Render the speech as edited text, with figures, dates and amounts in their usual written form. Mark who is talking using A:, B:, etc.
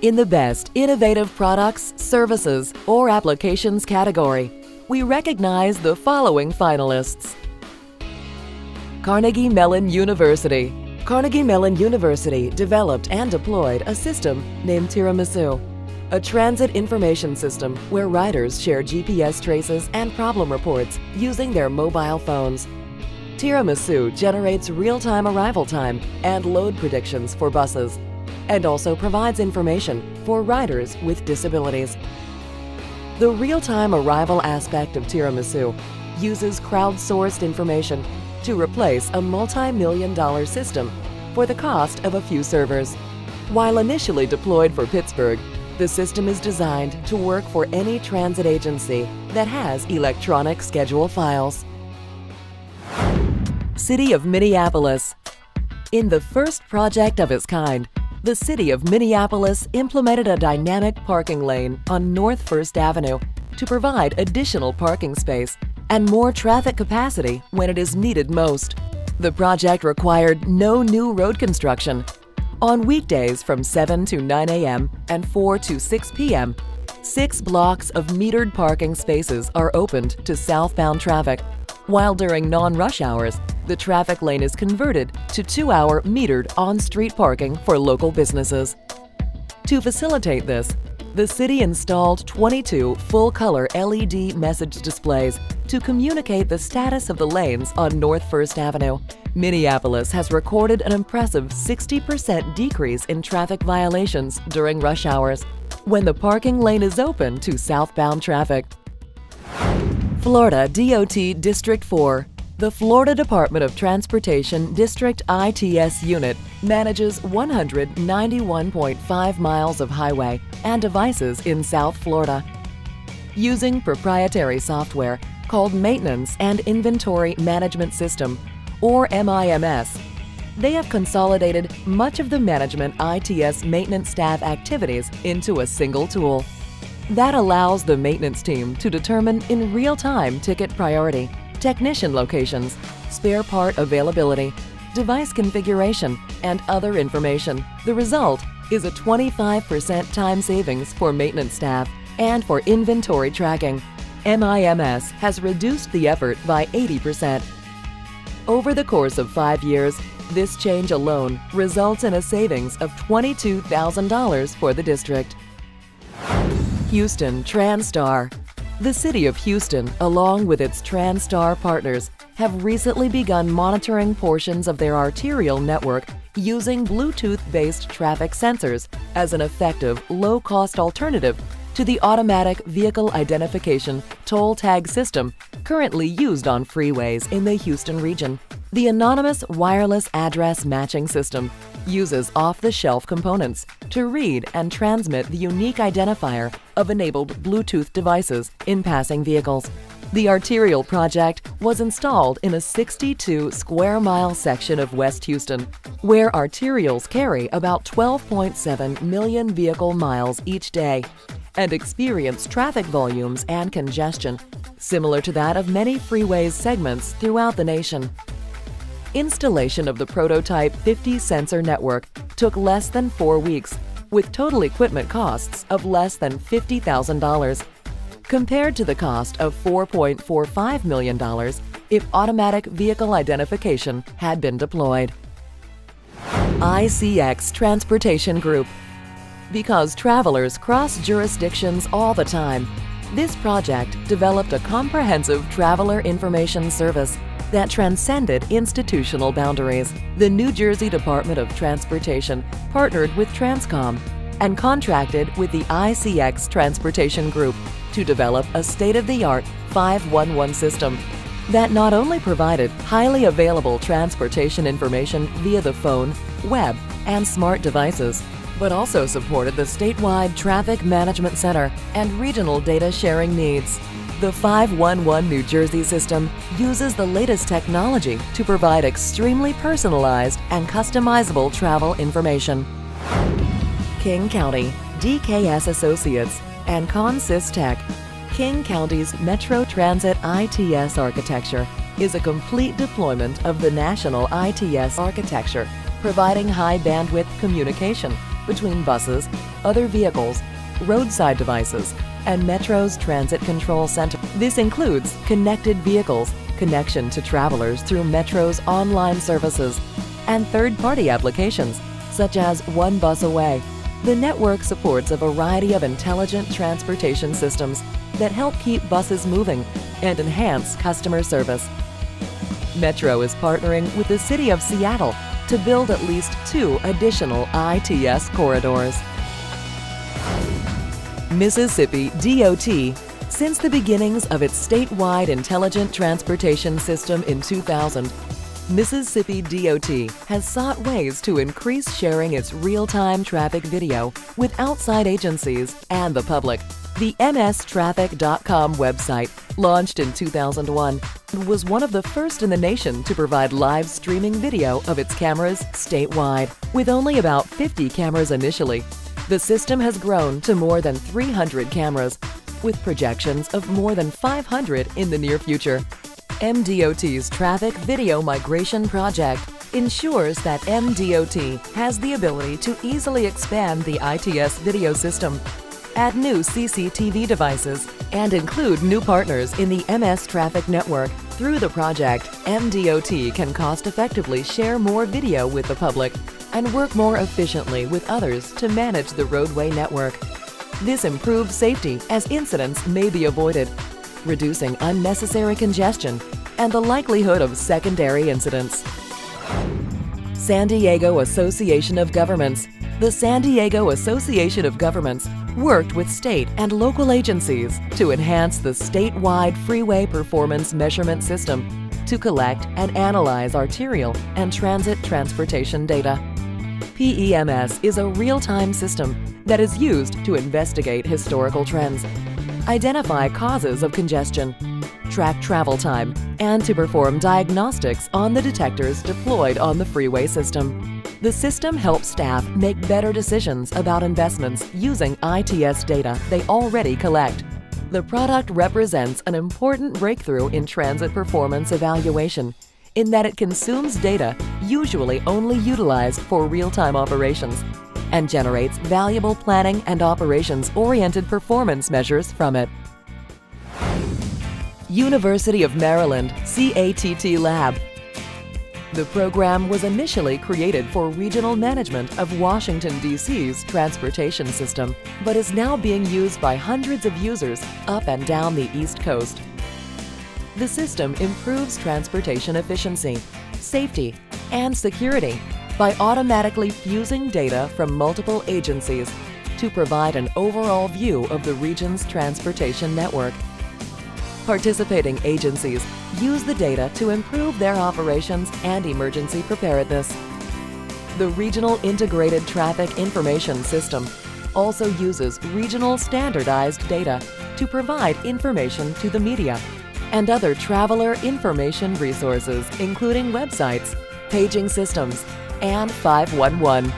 A: In the Best Innovative Products, Services, or Applications category, we recognize the following finalists. Carnegie Mellon University. Carnegie Mellon University developed and deployed a system named Tiramisu, a transit information system where riders share GPS traces and problem reports using their mobile phones. Tiramisu generates real-time arrival time and load predictions for buses, and also provides information for riders with disabilities. The real-time arrival aspect of Tiramisu uses crowdsourced information to replace a multi-million-dollar system for the cost of a few servers. While initially deployed for Pittsburgh, the system is designed to work for any transit agency that has electronic schedule files. City of Minneapolis. In the first project of its kind, the City of Minneapolis implemented a dynamic parking lane on North First Avenue to provide additional parking space and more traffic capacity when it is needed most. The project required no new road construction. On weekdays from 7 to 9 a.m. and 4 to 6 p.m., 6 blocks of metered parking spaces are opened to southbound traffic, while during non-rush hours, the traffic lane is converted to 2-hour metered on-street parking for local businesses. To facilitate this, the city installed 22 full-color LED message displays to communicate the status of the lanes on North First Avenue. Minneapolis has recorded an impressive 60% decrease in traffic violations during rush hours when the parking lane is open to southbound traffic. Florida DOT District 4. The Florida Department of Transportation District ITS unit manages 191.5 miles of highway and devices in South Florida. Using proprietary software called Maintenance and Inventory Management System, or MIMS, they have consolidated much of the management ITS maintenance staff activities into a single tool. That allows the maintenance team to determine in real-time ticket priority, technician locations, spare part availability, device configuration, and other information. The result is a 25% time savings for maintenance staff and for inventory tracking. MIMS has reduced the effort by 80%. Over the course of 5 years, this change alone results in a savings of $22,000 for the district. Houston TranStar. The City of Houston, along with its TranStar partners, have recently begun monitoring portions of their arterial network using Bluetooth-based traffic sensors as an effective, low-cost alternative to the automatic vehicle identification toll tag system currently used on freeways in the Houston region. The anonymous wireless address matching system uses off-the-shelf components to read and transmit the unique identifier of enabled Bluetooth devices in passing vehicles. The Arterial project was installed in a 62 square mile section of West Houston, where arterials carry about 12.7 million vehicle miles each day and experience traffic volumes and congestion similar to that of many freeways segments throughout the nation. Installation of the prototype 50-sensor network took less than 4 weeks, with total equipment costs of less than $50,000, compared to the cost of $4.45 million if automatic vehicle identification had been deployed. ICX Transportation Group. Because travelers cross jurisdictions all the time, this project developed a comprehensive traveler information service that transcended institutional boundaries. The New Jersey Department of Transportation partnered with Transcom and contracted with the ICX Transportation Group to develop a state-of-the-art 511 system that not only provided highly available transportation information via the phone, web, and smart devices, but also supported the statewide Traffic Management Center and regional data sharing needs. The 511 New Jersey system uses the latest technology to provide extremely personalized and customizable travel information. King County, DKS Associates, and Consys Tech. King County's Metro Transit ITS architecture is a complete deployment of the national ITS architecture, providing high bandwidth communication, between buses, other vehicles, roadside devices, and Metro's Transit Control Center. This includes connected vehicles, connection to travelers through Metro's online services, and third-party applications, such as One Bus Away. The network supports a variety of intelligent transportation systems that help keep buses moving and enhance customer service. Metro is partnering with the City of Seattle to build at least 2 additional ITS corridors. Mississippi DOT. Since the beginnings of its statewide intelligent transportation system in 2000, Mississippi DOT has sought ways to increase sharing its real-time traffic video with outside agencies and the public. The mstraffic.com website, launched in 2001, was one of the first in the nation to provide live streaming video of its cameras statewide. With only about 50 cameras initially, the system has grown to more than 300 cameras, with projections of more than 500 in the near future. MDOT's Traffic Video Migration Project ensures that MDOT has the ability to easily expand the ITS video system, add new CCTV devices, and include new partners in the MS Traffic network. Through the project, MDOT can cost-effectively share more video with the public and work more efficiently with others to manage the roadway network. This improves safety as incidents may be avoided, reducing unnecessary congestion and the likelihood of secondary incidents. San Diego Association of Governments. The San Diego Association of Governments worked with state and local agencies to enhance the statewide freeway performance measurement system to collect and analyze arterial and transit transportation data. PEMS is a real-time system that is used to investigate historical trends, identify causes of congestion, track travel time, and to perform diagnostics on the detectors deployed on the freeway system. The system helps staff make better decisions about investments using ITS data they already collect. The product represents an important breakthrough in transit performance evaluation in that it consumes data usually only utilized for real-time operations and generates valuable planning and operations-oriented performance measures from it. University of Maryland CATT Lab. The program was initially created for regional management of Washington, D.C.'s transportation system, but is now being used by hundreds of users up and down the East Coast. The system improves transportation efficiency, safety, and security by automatically fusing data from multiple agencies to provide an overall view of the region's transportation network. Participating agencies use the data to improve their operations and emergency preparedness. The Regional Integrated Traffic Information System also uses regional standardized data to provide information to the media and other traveler information resources, including websites, paging systems, and 511.